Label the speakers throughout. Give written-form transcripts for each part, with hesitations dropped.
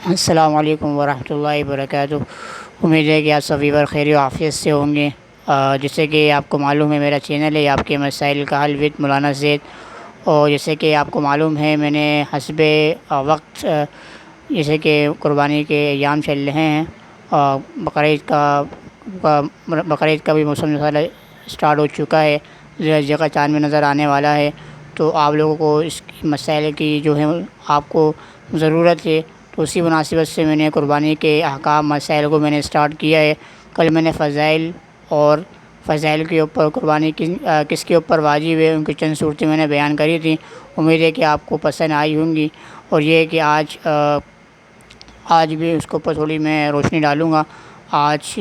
Speaker 1: السلام علیکم ورحمۃ اللہ وبرکاتہ۔ امید ہے کہ آپ سبھی پر خیر و عافیت سے ہوں گے۔ جیسے کہ آپ کو معلوم ہے، میرا چینل ہے آپ کے مسائل کا حل وتھ مولانا زید۔ اور جیسے کہ آپ کو معلوم ہے، میں نے حسب وقت جیسے کہ قربانی کے ایام چل رہے ہیں، اور بقرعید کا بھی موسم اسٹارٹ ہو چکا ہے، ذی الحجہ کا چاند میں نظر آنے والا ہے۔ تو آپ لوگوں کو اس مسائل کی جو ہے آپ کو ضرورت ہے، تو اسی مناسبت سے میں نے قربانی کے احکام مسائل کو میں نے اسٹارٹ کیا ہے۔ کل میں نے فضائل کے اوپر قربانی کس کے اوپر واجب ہے، ان کی چند صورتیں میں نے بیان کری تھیں۔ امید ہے کہ آپ کو پسند آئی ہوں گی، اور یہ ہے کہ آج بھی اس کے اوپر تھوڑی میں روشنی ڈالوں گا۔ آج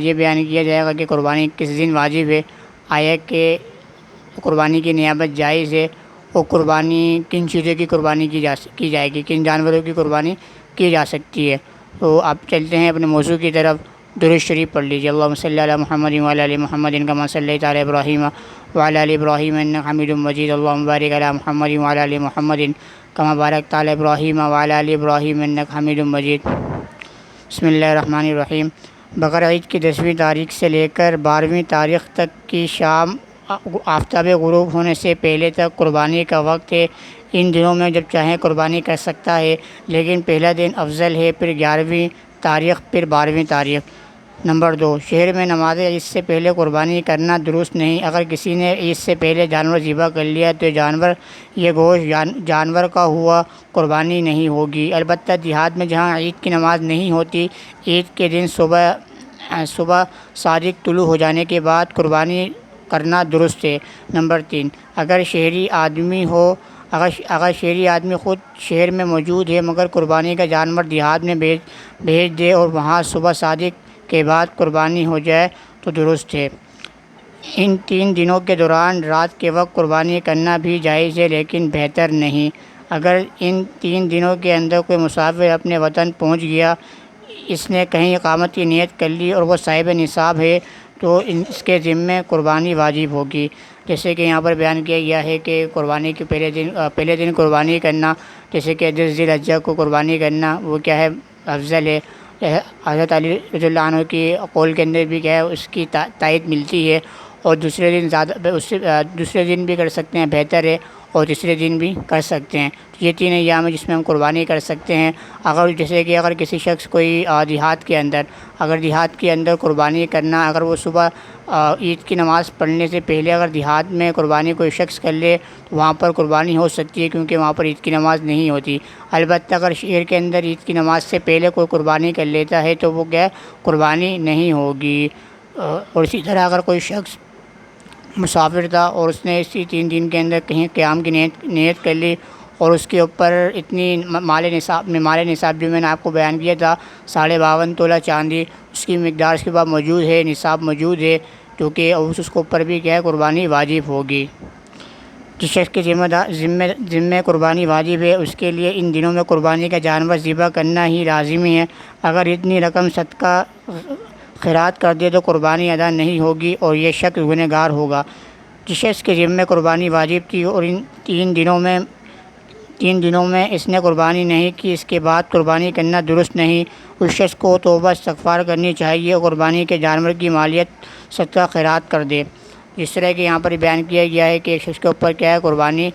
Speaker 1: یہ بیان کیا جائے گا کہ قربانی کس دن واجب ہے، آیا کہ قربانی کی نیابت جائز ہے، اور قربانی کن چیزوں کی قربانی کی جائے گی، کن جانوروں کی قربانی کی جا سکتی ہے۔ تو آپ چلتے ہیں اپنے موضوع کی طرف۔ درود شریف پڑھ لیجیے۔ اللہم صلی علی محمد وعلی آل محمد کما صلیت علی ابراہیم وعلی آل ابراہیم انک حمید مجید۔ اللہم بارک علی محمد وعلی آل محمد کما بارکت علی ابراہیم وعلی آل ابراہیم انک حمید مجید۔ بسم اللہ الرحمن الرحیم۔ بقرعید کی 10ویں تاریخ سے لے کر 12ویں تاریخ تک کی شام آفتاب غروب ہونے سے پہلے تک قربانی کا وقت ہے۔ ان دنوں میں جب چاہیں قربانی کر سکتا ہے، لیکن پہلا دن افضل ہے، پھر 11ویں تاریخ، پھر 12ویں تاریخ۔ نمبر 2، شہر میں نماز عید سے پہلے قربانی کرنا درست نہیں۔ اگر کسی نے عید سے پہلے جانور ذبح کر لیا تو یہ گوشت جانور کا ہوا، قربانی نہیں ہوگی۔ البتہ دیہات میں جہاں عید کی نماز نہیں ہوتی، عید کے دن صبح صادق طلوع ہو جانے کے بعد قربانی کرنا درست ہے۔ نمبر 3، اگر شہری آدمی خود شہر میں موجود ہے مگر قربانی کا جانور دیہات میں بھیج دے اور وہاں صبح صادق کے بعد قربانی ہو جائے تو درست ہے۔ ان 3 دنوں کے دوران رات کے وقت قربانی کرنا بھی جائز ہے، لیکن بہتر نہیں۔ اگر ان 3 دنوں کے اندر کوئی مسافر اپنے وطن پہنچ گیا، اس نے کہیں اقامت کی نیت کر لی اور وہ صاحب نصاب ہے، تو اس کے ذمے قربانی واجب ہوگی۔ جیسے کہ یہاں پر بیان کیا گیا ہے کہ قربانی کے پہلے دن قربانی کرنا، جیسے کہ 10 ذی الحجہ کو قربانی کرنا، وہ کیا ہے، افضل ہے۔ حضرت علی رضی اللہ عنہ کی قول کے اندر بھی کیا ہے، اس کی تائید ملتی ہے۔ اور دوسرے دن بھی کر سکتے ہیں، بہتر ہے، اور تیسرے دن بھی کر سکتے ہیں۔ یہ 3 ایام ہیں جس میں ہم قربانی کر سکتے ہیں۔ اگر کسی شخص کوئی دیہات کے اندر قربانی کرنا، اگر وہ صبح عید کی نماز پڑھنے سے پہلے اگر دیہات میں قربانی کوئی شخص کر لے تو وہاں پر قربانی ہو سکتی ہے، کیونکہ وہاں پر عید کی نماز نہیں ہوتی۔ البتہ اگر شہر کے اندر عید کی نماز سے پہلے کوئی قربانی کر لیتا ہے تو وہ کیا، قربانی نہیں ہوگی۔ اور اسی طرح اگر کوئی شخص مسافر تھا اور اس نے اسی 3 دن کے اندر کہیں قیام کی نیت کر لی، اور اس کے اوپر اتنی مال نصاب جو میں نے آپ کو بیان کیا تھا، 52.5 تولہ چاندی، اس کی مقدار اس کے بعد موجود ہے، نصاب موجود ہے، کیونکہ اس کے اوپر بھی کیا ہے، قربانی واجب ہوگی۔ جس شخص کے ذمے قربانی واجب ہے، اس کے لیے ان دنوں میں قربانی کا جانور ذبح کرنا ہی لازمی ہے۔ اگر اتنی رقم صدقہ خیرات کر دے تو قربانی ادا نہیں ہوگی اور یہ شخص گنہگار ہوگا۔ جس شخص کے ذمے قربانی واجب تھی اور ان 3 دنوں میں اس نے قربانی نہیں کی، اس کے بعد قربانی کرنا درست نہیں۔ اس شخص کو توبہ استغفار کرنی چاہیے اور قربانی کے جانور کی مالیت صدقہ خیرات کر دے۔ جس طرح کہ یہاں پر بیان کیا گیا ہے کہ ایک شخص کے اوپر کیا ہے، قربانی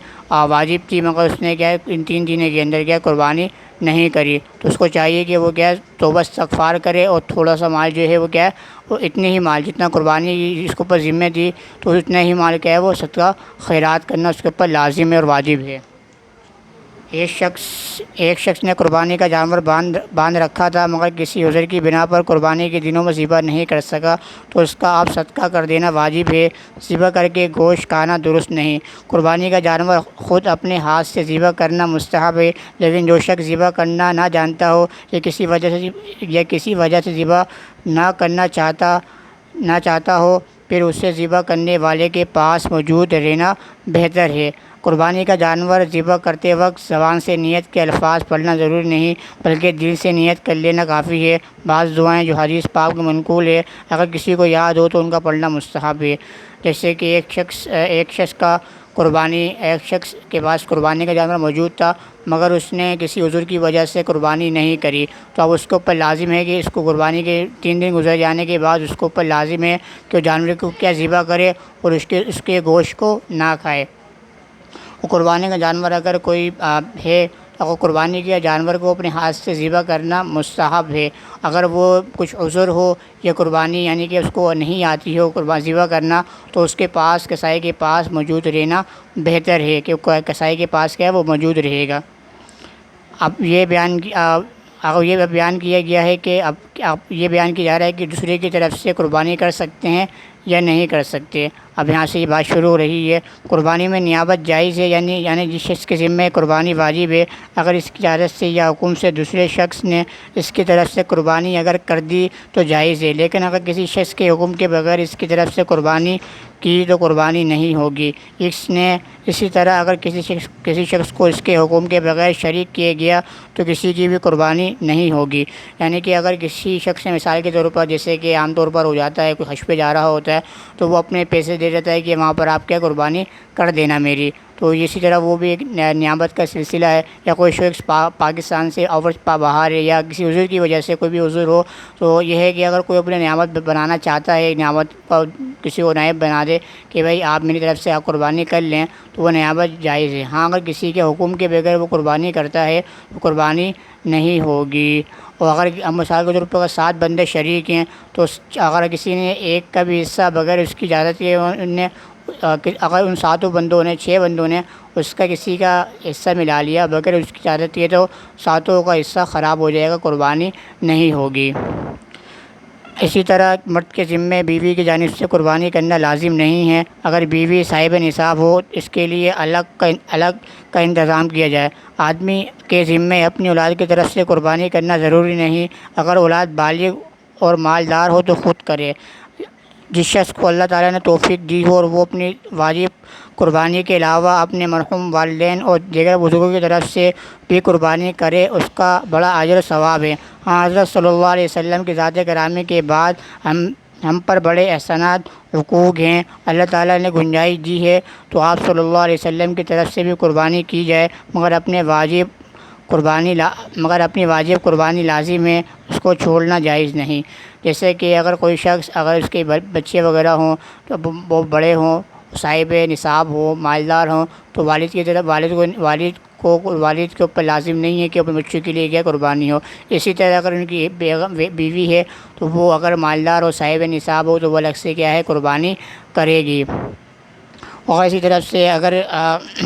Speaker 1: واجب تھی، مگر اس نے کیا ہے، ان 3 دنوں کے اندر کیا قربانی نہیں کری، تو اس کو چاہیے کہ وہ کیا ہے، توبہ استغفار کرے، اور تھوڑا سا مال جو ہے وہ کیا ہے، وہ اتنے ہی مال جتنا قربانی اس کے اوپر ذمہ تھی، تو اتنا ہی مال کیا ہے، وہ صدقہ خیرات کرنا اس کے اوپر لازم ہے اور واجب ہے۔ ایک شخص نے قربانی کا جانور باندھ رکھا تھا، مگر کسی عذر کی بنا پر قربانی کے دنوں میں ذبح نہیں کر سکا، تو اس کا آپ صدقہ کر دینا واجب ہے۔ ذبح کر کے گوشت کھانا درست نہیں۔ قربانی کا جانور خود اپنے ہاتھ سے ذبح کرنا مستحب ہے، لیکن جو شخص ذبح کرنا نہ جانتا ہو یا کسی وجہ سے ذبح نہ کرنا چاہتا ہو، پھر اسے ذبح کرنے والے کے پاس موجود رہنا بہتر ہے۔ قربانی کا جانور ذبح کرتے وقت زبان سے نیت کے الفاظ پڑھنا ضروری نہیں، بلکہ دل سے نیت کر لینا کافی ہے۔ بعض دعائیں جو حدیث پاک میں منقول ہے، اگر کسی کو یاد ہو تو ان کا پڑھنا مستحب ہے۔ جیسے کہ ایک شخص کے پاس قربانی کا جانور موجود تھا، مگر اس نے کسی عذر کی وجہ سے قربانی نہیں کری، تو اب اس کے اوپر لازم ہے کہ اس کو قربانی کے 3 دن گزر جانے کے بعد اس کے اوپر لازم ہے کہ وہ جانور کو کیا ذبح کرے اور اس کے گوشت کو نہ کھائے۔ وہ قربانی کا جانور اگر کوئی ہے تو قربانی کے جانور کو اپنے ہاتھ سے ذبح کرنا مستحب ہے۔ اگر وہ کچھ عذر ہو یا قربانی یعنی کہ اس کو نہیں آتی ہو ذبح کرنا، تو اس کے پاس کسائی کے پاس موجود رہنا بہتر ہے کہ کسائی کے پاس کیا ہے وہ موجود رہے گا۔ اب یہ بیان کیا گیا ہے کہ اب یہ بیان کیا جا رہا ہے کہ دوسرے کی طرف سے قربانی کر سکتے ہیں یا نہیں کر سکتے۔ اب یہاں سے یہ بات شروع ہو رہی ہے، قربانی میں نیابت جائز ہے، یعنی جس شخص کے ذمہ قربانی واجب ہے، اگر اس کی اجازت سے یا حکم سے دوسرے شخص نے اس کی طرف سے قربانی اگر کر دی تو جائز ہے، لیکن اگر کسی شخص کے حکم کے بغیر اس کی طرف سے قربانی کی تو قربانی نہیں ہوگی۔ اسی طرح اگر کسی شخص کو اس کے حکم کے بغیر شریک کیا گیا تو کسی کی بھی قربانی نہیں ہوگی۔ یعنی کہ اگر کسی شخص نے مثال کے طور پر، جیسے کہ عام طور پر ہو جاتا ہے، کوئی حج پہ جا رہا ہوتا ہے تو وہ اپنے پیسے دے دیتا ہے کہ وہاں پر آپ کیا قربانی کر دینا میری، تو اسی طرح وہ بھی ایک نیابت کا سلسلہ ہے۔ یا کوئی شخص پاکستان سے باہر ہے یا کسی عذر کی وجہ سے کوئی بھی عذر ہو، تو یہ ہے کہ اگر کوئی اپنے نیابت بنانا چاہتا ہے، نیابت کسی کو نائب بنا دے کہ بھائی آپ میری طرف سے آپ قربانی کر لیں، تو وہ نیابت جائز ہے۔ ہاں اگر کسی کے حکم کے بغیر وہ قربانی کرتا ہے تو قربانی نہیں ہوگی۔ اور اگر مثال کے طور پر 7 بندے شریک ہیں تو اگر کسی نے ایک کا بھی حصہ بغیر اس کی اجازت کے اگر ان 7 بندوں نے 6 بندوں نے اس کا کسی کا حصہ ملا لیا بغیر اس کی اجازت کے، تو 7 کا حصہ خراب ہو جائے گا، قربانی نہیں ہوگی۔ اسی طرح مرد کے ذمے بیوی کی جانب سے قربانی کرنا لازم نہیں ہے۔ اگر بیوی صاحب نصاب ہو اس کے لیے الگ کا انتظام کیا جائے۔ آدمی کے ذمے اپنی اولاد کی طرف سے قربانی کرنا ضروری نہیں، اگر اولاد بالغ اور مالدار ہو تو خود کرے۔ جس شخص کو اللہ تعالیٰ نے توفیق دی ہو اور وہ اپنی واجب قربانی کے علاوہ اپنے مرحوم والدین اور دیگر بزرگوں کی طرف سے بھی قربانی کرے، اس کا بڑا اجر و ثواب ہے۔ ہاں حضرت صلی اللہ علیہ وسلم کی ذات گرامی کے بعد ہم پر بڑے احسانات حقوق ہیں، اللہ تعالیٰ نے گنجائش دی ہے تو آپ صلی اللہ علیہ وسلم کی طرف سے بھی قربانی کی جائے، مگر اپنی واجب قربانی لازم ہے، اس کو چھوڑنا جائز نہیں۔ جیسے کہ اگر کوئی شخص اگر اس کے بچے وغیرہ ہوں تو وہ بڑے ہوں، صاحب نصاب ہو، مالدار ہوں، تو والد کے اوپر لازم نہیں ہے کہ اپنے بچوں کے لیے کیا قربانی ہو۔ اسی طرح اگر ان کی بیوی ہے تو وہ اگر مالدار ہو، صاحب نصاب ہو، تو وہ الگ سے کیا ہے قربانی کرے گی۔ اور اسی طرف سے اگر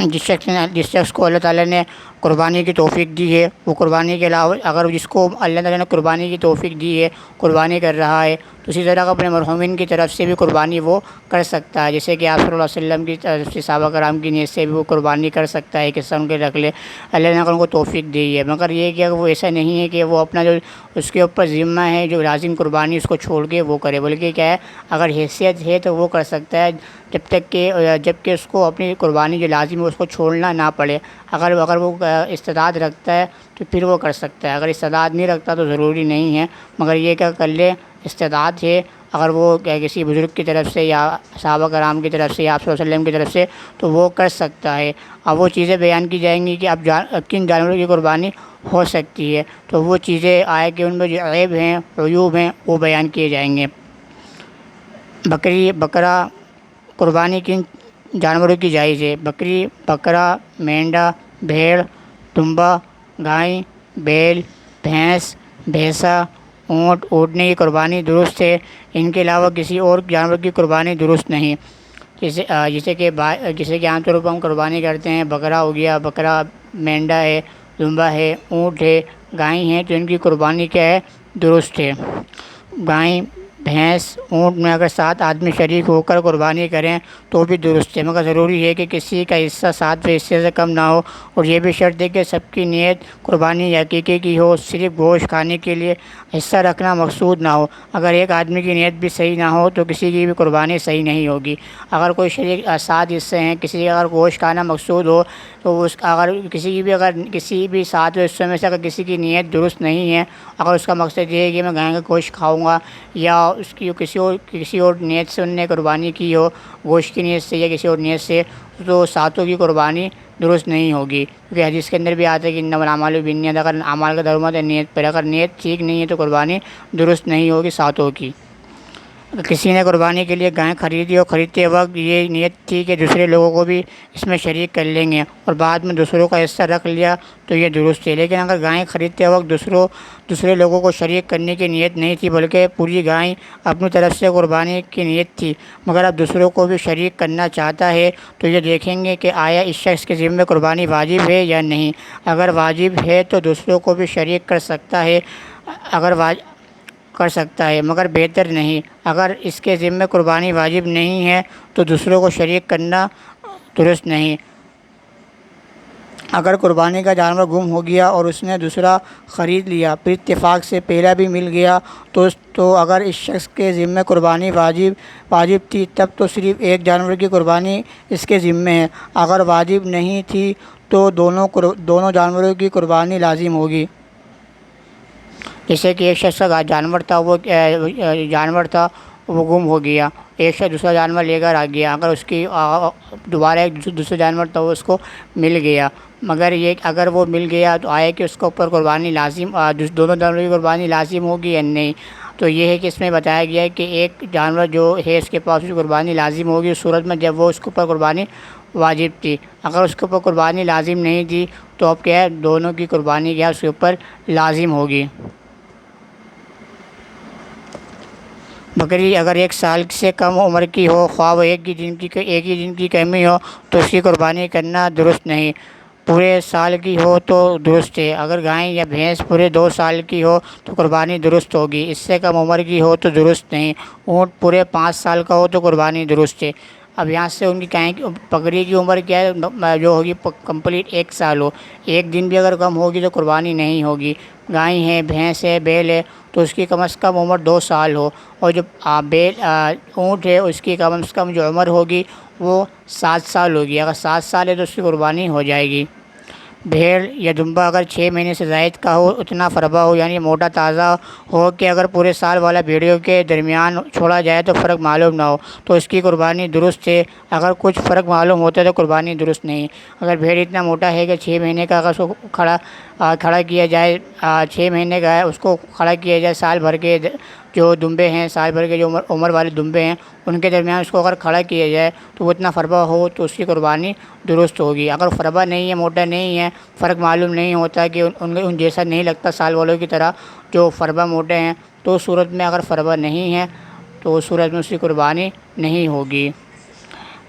Speaker 1: جس شخص کو اللہ تعالیٰ نے قربانی کی توفیق دی ہے، وہ قربانی کے علاوہ اگر جس کو اللہ تعالیٰ نے قربانی کی توفیق دی ہے قربانی کر رہا ہے، تو اسی طرح اپنے مرحومین کی طرف سے بھی قربانی وہ کر سکتا ہے، جیسے کہ آپ صلی اللہ علیہ وسلم کی طرف سے صحابہ کرام کی نیت سے بھی وہ قربانی کر سکتا ہے، قصہ ان کے رکھ لے، اللہ نے ان کو توفیق دی ہے۔ مگر یہ کہ وہ ایسا نہیں ہے کہ وہ اپنا جو اس کے اوپر ذمہ ہے جو لازم قربانی اس کو چھوڑ کے وہ کرے، بلکہ کیا ہے اگر حیثیت ہے تو وہ کر سکتا ہے جب کہ اس کو اپنی قربانی جو لازم ہے اس کو چھوڑنا نہ پڑے۔ اگر وہ استطاعت رکھتا ہے تو پھر وہ کر سکتا ہے، اگر استطاعت نہیں رکھتا تو ضروری نہیں ہے، مگر یہ کہ کر لے استطاعت ہے، اگر وہ کسی بزرگ کی طرف سے یا صحابہ کرام کی طرف سے یا آپ صلی اللہ علیہ وسلم کی طرف سے تو وہ کر سکتا ہے۔ اب وہ چیزیں بیان کی جائیں گی کہ اب کن جانوروں کی قربانی ہو سکتی ہے، تو وہ چیزیں آئے کہ ان میں جو عیب ہیں عیوب ہیں وہ بیان کیے جائیں گے۔ بکری بکرا قربانی کن جانوروں کی جائز ہے؟ بکری، بکرا، مینڈا، بھیڑ، دمبا، گائے، بیل، بھینس، بھینسا، اونٹ، اونٹنے کی قربانی درست ہے، ان کے علاوہ کسی اور جانور کی قربانی درست نہیں۔ جیسے کہ عام طور پر ہم قربانی کرتے ہیں، بکرا ہو گیا، بکرا مینڈا ہے، دمبا ہے، اونٹ ہے، گائے ہیں، تو ان کی قربانی کیا ہے درست ہے۔ گائے، بھینس، اونٹ میں اگر 7 آدمی شریک ہو کر قربانی کریں تو بھی درست ہے، مگر ضروری ہے کہ کسی کا حصہ 7ویں حصے سے کم نہ ہو، اور یہ بھی شرط ہے کہ سب کی نیت قربانی یا عقیقے کی ہو، صرف گوشت کھانے کے لیے حصہ رکھنا مقصود نہ ہو۔ اگر ایک آدمی کی نیت بھی صحیح نہ ہو تو کسی کی بھی قربانی صحیح نہیں ہوگی۔ اگر کوئی شریک 7 حصے ہیں، کسی کا اگر گوشت کھانا مقصود ہو تو اگر کسی بھی 7ویں حصے میں سے اگر کسی کی نیت درست نہیں ہے، اگر اس کا مقصد یہ ہے کہ میں گائے کا گوشت کھاؤں گا، یا اس کی کسی اور نیت سے انہوں نے قربانی کی ہو، گوشت کی نیت سے یا کسی اور نیت سے، تو 7 کی قربانی درست نہیں ہوگی، کیونکہ حدیث کے اندر بھی آتا ہے کہ انما الاعمال بالنیات، اگر اعمال کا درمد ہے نیت پر، اگر نیت ٹھیک نہیں ہے تو قربانی درست نہیں ہوگی ساتوں کی۔ کسی نے قربانی کے لیے گائے خریدی اور خریدتے وقت یہ نیت تھی کہ دوسرے لوگوں کو بھی اس میں شریک کر لیں گے اور بعد میں دوسروں کا حصہ رکھ لیا تو یہ درست ہے، لیکن اگر گائے خریدتے وقت دوسرے لوگوں کو شریک کرنے کی نیت نہیں تھی بلکہ پوری گائے اپنی طرف سے قربانی کی نیت تھی، مگر اب دوسروں کو بھی شریک کرنا چاہتا ہے تو یہ دیکھیں گے کہ آیا اس شخص کے ذمہ قربانی واجب ہے یا نہیں۔ اگر واجب ہے تو دوسروں کو بھی شریک کر سکتا ہے، مگر بہتر نہیں۔ اگر اس کے ذمہ قربانی واجب نہیں ہے تو دوسروں کو شریک کرنا درست نہیں۔ اگر قربانی کا جانور گم ہو گیا اور اس نے دوسرا خرید لیا، پھر اتفاق سے پہلا بھی مل گیا تو اگر اس شخص کے ذمہ قربانی واجب تھی تب تو صرف ایک جانور کی قربانی اس کے ذمہ ہے، اگر واجب نہیں تھی تو دونوں جانوروں کی قربانی لازم ہوگی۔ جیسے کہ ایک شخص کا جانور تھا وہ گم ہو گیا، ایک شخص دوسرا جانور لے کر آ گیا، اگر اس کی دوبارہ ایک دوسرا جانور تھا وہ اس کو مل گیا، مگر یہ اگر وہ مل گیا تو آئے کہ اس کے اوپر قربانی لازم، دونوں جانوروں کی قربانی لازم ہوگی یا نہیں۔ تو یہ ہے کہ اس میں بتایا گیا ہے کہ ایک جانور جو ہے اس کے پاس اس کی قربانی لازم ہوگی اس صورت میں جب وہ اس کے اوپر قربانی واجب تھی، اگر اس کے اوپر قربانی لازم نہیں تھی تو اب کیا ہے دونوں کی قربانی کیا اس کے اوپر لازم ہوگی۔ بکری اگر 1 سال سے کم عمر کی ہو، خواہ وہ ایک ہی دن کی کمی ہو تو اس کی قربانی کرنا درست نہیں، پورے سال کی ہو تو درست ہے۔ اگر گائے یا بھینس پورے 2 سال کی ہو تو قربانی درست ہوگی، اس سے کم عمر کی ہو تو درست نہیں۔ اونٹ پورے 5 سال کا ہو تو قربانی درست ہے۔ اب یہاں سے ان کی بکری کی عمر کیا ہے جو ہوگی کمپلیٹ 1 سال ہو، ایک دن بھی اگر کم ہوگی تو قربانی نہیں ہوگی۔ گائے ہے، بھینس ہے، بیل ہے تو اس کی کم از کم عمر 2 سال ہو، اور جو اونٹ ہے اس کی کم از کم جو عمر ہوگی وہ 7 سال ہوگی، اگر 7 سال ہے تو اس کی قربانی ہو جائے گی۔ بھیڑ یا دمبا اگر 6 مہینے سے زائد کا ہو، اتنا فربا ہو یعنی موٹا تازہ ہو کہ اگر پورے سال والا بھیڑیوں کے درمیان چھوڑا جائے تو فرق معلوم نہ ہو تو اس کی قربانی درست ہے، اگر کچھ فرق معلوم ہوتا ہے تو قربانی درست نہیں۔ اگر بھیڑ اتنا موٹا ہے کہ 6 مہینے کا اگر اس کو کھڑا کیا جائے، 6 مہینے کا ہے اس کو کھڑا کیا جائے، سال بھر کے جو دمبے ہیں، سال بھر کے جو عمر والے دمبے ہیں ان کے درمیان اس کو اگر کھڑا کیا جائے تو وہ اتنا فربا ہو تو اس کی قربانی درست ہوگی۔ اگر فربا نہیں ہے، موٹا نہیں ہے، فرق معلوم نہیں ہوتا کہ ان جیسا نہیں لگتا سال والوں کی طرح جو فربا موٹے ہیں، تو اس صورت میں اگر فربا نہیں ہے تو اس صورت میں اس کی قربانی نہیں ہوگی۔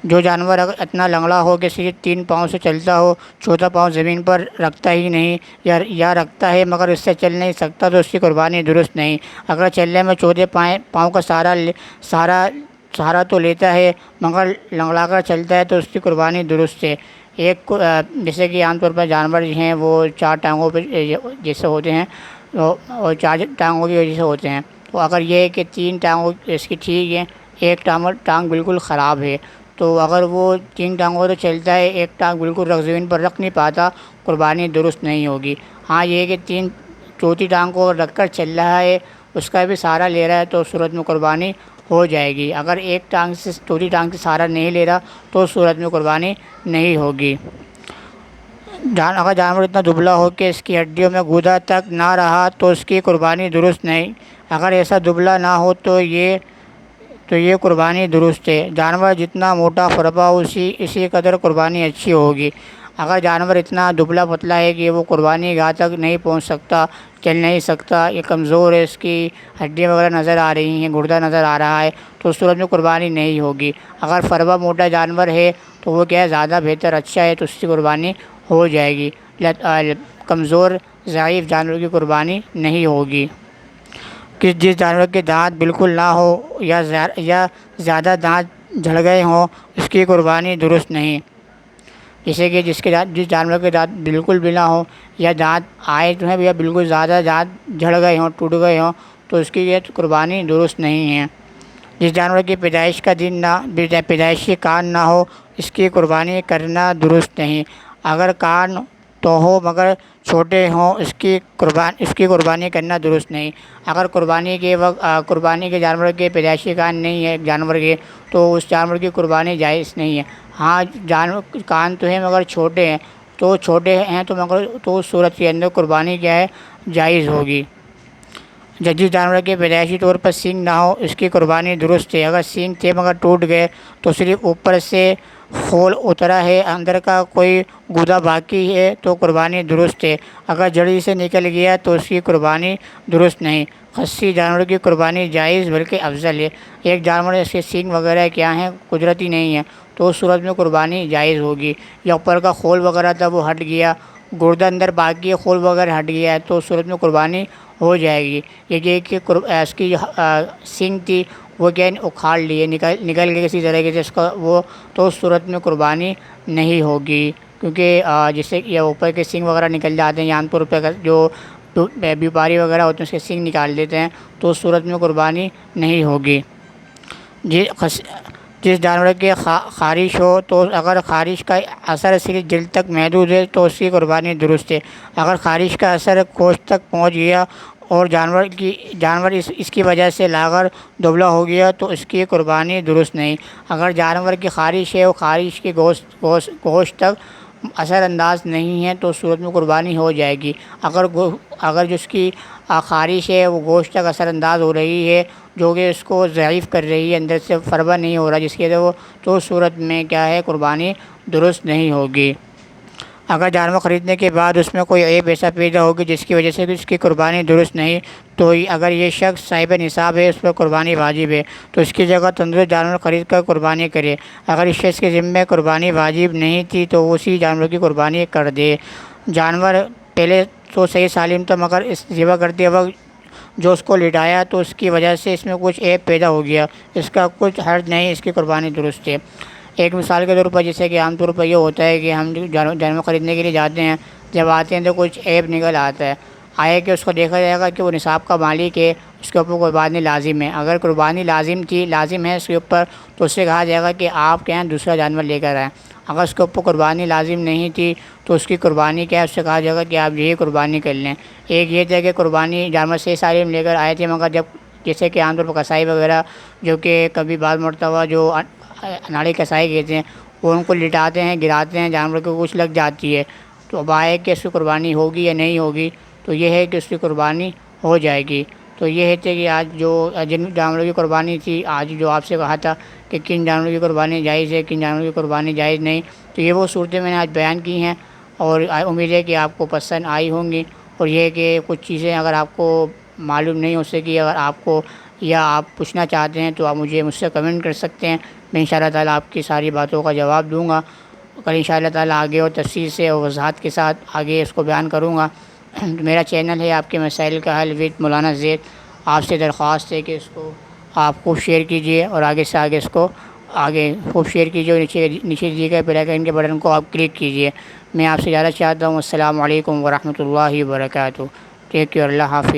Speaker 1: جو جانور اگر اتنا لنگڑا ہو کہ صرف 3 پاؤں سے چلتا ہو، چوتھا پاؤں زمین پر رکھتا ہی نہیں یا رکھتا ہے مگر اس سے چل نہیں سکتا تو اس کی قربانی درست نہیں۔ اگر چلنے میں چوتھے پاؤں کا سہارا تو لیتا ہے مگر لنگڑا کر چلتا ہے تو اس کی قربانی درست ہے۔ جیسے کہ عام طور پر جانور ہیں وہ 4 ٹانگوں پہ جیسے ہوتے ہیں اور 4 ٹانگوں کی وجہ سے ہوتے ہیں، تو اگر یہ ہے کہ 3 ٹانگوں اس کی ٹھیک ہے، ایک ٹانگ بالکل خراب ہے تو اگر وہ 3 ٹانگوں تو چلتا ہے، ایک ٹانگ بالکل زمین پر رکھ نہیں پاتا، قربانی درست نہیں ہوگی۔ ہاں یہ ہے کہ چوتھی ٹانگ کو رکھ کر چل رہا ہے، اس کا بھی سہارا لے رہا ہے تو اس صورت میں قربانی ہو جائے گی۔ اگر ایک ٹانگ سے چوتھی ٹانگ سے سہارا نہیں لے رہا تو اس صورت میں قربانی نہیں ہوگی۔ اگر جانور اتنا دبلا ہو کہ اس کی ہڈیوں میں گودا تک نہ رہا تو اس کی قربانی درست نہیں، اگر ایسا دبلا نہ ہو تو یہ قربانی درست ہے۔ جانور جتنا موٹا فربا ہو اسی قدر قربانی اچھی ہوگی۔ اگر جانور اتنا دبلا پتلا ہے کہ وہ قربانی گاہ تک نہیں پہنچ سکتا، چل نہیں سکتا، یہ کمزور ہے، اس کی ہڈیاں وغیرہ نظر آ رہی ہیں، گردہ نظر آ رہا ہے تو اس صورت میں قربانی نہیں ہوگی۔ اگر فربا موٹا جانور ہے تو وہ کیا ہے زیادہ بہتر اچھا ہے تو اس کی قربانی ہو جائے گی۔ کمزور ضعیف جانور کی قربانی نہیں ہوگی۔ جس جانور کے دانت بالکل نہ ہو یا زیادہ دانت جھڑ گئے ہوں اس کی قربانی درست نہیں۔ جیسے کہ جس جانور کے دانت بالکل بھی نہ ہو یا دانت آئے تو ہیں یا بالکل زیادہ دانت جھڑ گئے ہوں، ٹوٹ گئے ہوں تو اس کی یہ قربانی درست نہیں ہے۔ جس جانور کی پیدائشی کان نہ ہو اس کی قربانی کرنا درست نہیں۔ اگر کان تو ہو مگر چھوٹے ہوں اس کی قربانی کرنا درست نہیں۔ اگر قربانی کے جانور کے پیدائشی کان نہیں ہے ایک جانور کے تو اس جانور کی قربانی جائز نہیں ہے۔ ہاں جانور کان تو ہیں مگر چھوٹے ہیں، تو چھوٹے ہیں تو مگر تو اس صورت کے اندر قربانی کیا ہے جائز ہوگی۔ جس جانور کے پیدائشی طور پر سینگ نہ ہو اس کی قربانی درست ہے۔ اگر سینگ تھے مگر ٹوٹ گئے تو صرف اوپر سے خول اترا ہے، اندر کا کوئی گودا باقی ہے تو قربانی درست ہے۔ اگر جڑی سے نکل گیا تو اس کی قربانی درست نہیں۔ خصی جانور کی قربانی جائز بلکہ افضل ہے۔ ایک جانور اس کے سینگ وغیرہ کیا ہیں قدرتی نہیں ہیں تو اس صورت میں قربانی جائز ہوگی۔ یا اوپر کا خول وغیرہ تھا وہ ہٹ گیا، گردہ اندر باقی ہے، خول وغیرہ ہٹ گیا ہے تو اس صورت میں قربانی ہو جائے گی۔ یہ کہ اس کی سینگ تھی وہ کیا اکھاڑ لیے، نکل گئی کسی طرح سے اس کا وہ، تو اس صورت میں قربانی نہیں ہوگی، کیونکہ جیسے یہ اوپر کے سینگ وغیرہ نکل جاتے ہیں، عام طور پہ جو بیپاری وغیرہ ہوتے ہیں اس کے سینگ نکال دیتے ہیں تو اس صورت میں قربانی نہیں ہوگی۔ جس جانور کے خارش ہو تو اگر خارش کا اثر صرف جلد تک محدود ہے تو اس کی قربانی درست ہے۔ اگر خارش کا اثر گوشت تک پہنچ گیا اور جانور اس کی وجہ سے لاغر دبلا ہو گیا تو اس کی قربانی درست نہیں۔ اگر جانور کی خارش ہے وہ خارش کے گوشت تک اثر انداز نہیں ہے تو اس صورت میں قربانی ہو جائے گی۔ اگر جس کی خارش ہے وہ گوشت تک اثر انداز ہو رہی ہے جو کہ اس کو ضعیف کر رہی ہے، اندر سے فربہ نہیں ہو رہا جس کی وجہ سے وہ، تو اس صورت میں کیا ہے قربانی درست نہیں ہوگی۔ اگر جانور خریدنے کے بعد اس میں کوئی عیب ایسا پیدا ہوگی جس کی وجہ سے اس کی قربانی درست نہیں، تو اگر یہ شخص صاحب نصاب ہے اس پر قربانی واجب ہے تو اس کی جگہ تندرست جانور خرید کر قربانی کرے۔ اگر اس شخص کے ذمہ قربانی واجب نہیں تھی تو وہ اسی جانور کی قربانی کر دے۔ جانور پہلے تو صحیح سالم تھا مگر اس ذبح کرتے وقت جو اس کو لٹایا تو اس کی وجہ سے اس میں کچھ عیب پیدا ہو گیا، اس کا کچھ حرج نہیں، اس کی قربانی درست ہے۔ ایک مثال کے طور پر جیسے کہ عام طور پر یہ ہوتا ہے کہ ہم جانور خریدنے کے لیے جاتے ہیں، جب آتے ہیں تو کچھ عیب نکل آتا ہے، آئے کہ اس کو دیکھا جائے گا کہ وہ نصاب کا مالک ہے، اس کے اوپر قربانی لازم ہے۔ اگر قربانی لازم ہے اس کے اوپر تو اس سے کہا جائے گا کہ آپ کے یہاں دوسرا جانور لے کر آئیں۔ اگر اس کے اوپر قربانی لازم نہیں تھی تو اس کی قربانی کیا ہے، اس سے کہا جائے گا کہ آپ یہی قربانی کر لیں۔ ایک یہ تھا کہ قربانی جانور سے سالم لے کر آئے تھے مگر جب جیسے کہ عام طور پر کسائی وغیرہ جو کہ کبھی بعض مرتبہ جو اناڑی کسائی کہتے ہیں وہ ان کو لٹاتے ہیں، گراتے ہیں، جانور کو کچھ لگ جاتی ہے، تو اب آئے کہ اس کی قربانی ہوگی یا نہیں ہوگی، تو یہ ہے کہ اس کی قربانی ہو جائے گی۔ تو یہ ہے کہ آج جو جن جانوروں کی قربانی تھی، آج جو آپ سے کہا تھا کہ کن جانوروں کی قربانی جائز ہے، کن جانوروں کی قربانی جائز نہیں، تو یہ وہ صورتیں میں نے آج بیان کی ہیں اور امید ہے کہ آپ کو پسند آئی ہوں گی۔ اور یہ ہے کہ کچھ چیزیں اگر آپ کو معلوم نہیں ہو سکی، اگر آپ کو یا آپ پوچھنا چاہتے ہیں تو آپ مجھ سے کمنٹ کر سکتے ہیں، میں انشاءاللہ تعالیٰ آپ کی ساری باتوں کا جواب دوں گا۔ کل انشاءاللہ تعالیٰ آگے اور تفصیل سے اور وضاحت کے ساتھ آگے اس کو بیان کروں گا۔ میرا چینل ہے آپ کے مسائل کا حل وتھ مولانا زید، آپ سے درخواست ہے کہ اس کو آپ خوب شیئر کیجئے اور آگے سے آگے اس کو خوب شیئر کیجئے اور نیچے دیے گئے بیل آئکن کے بٹن کو آپ کلک کیجئے۔ میں آپ سے زیادہ چاہتا ہوں۔ السلام علیکم ورحمۃ اللہ وبرکاتہ۔ ٹیک کیئر، اللہ حافظ۔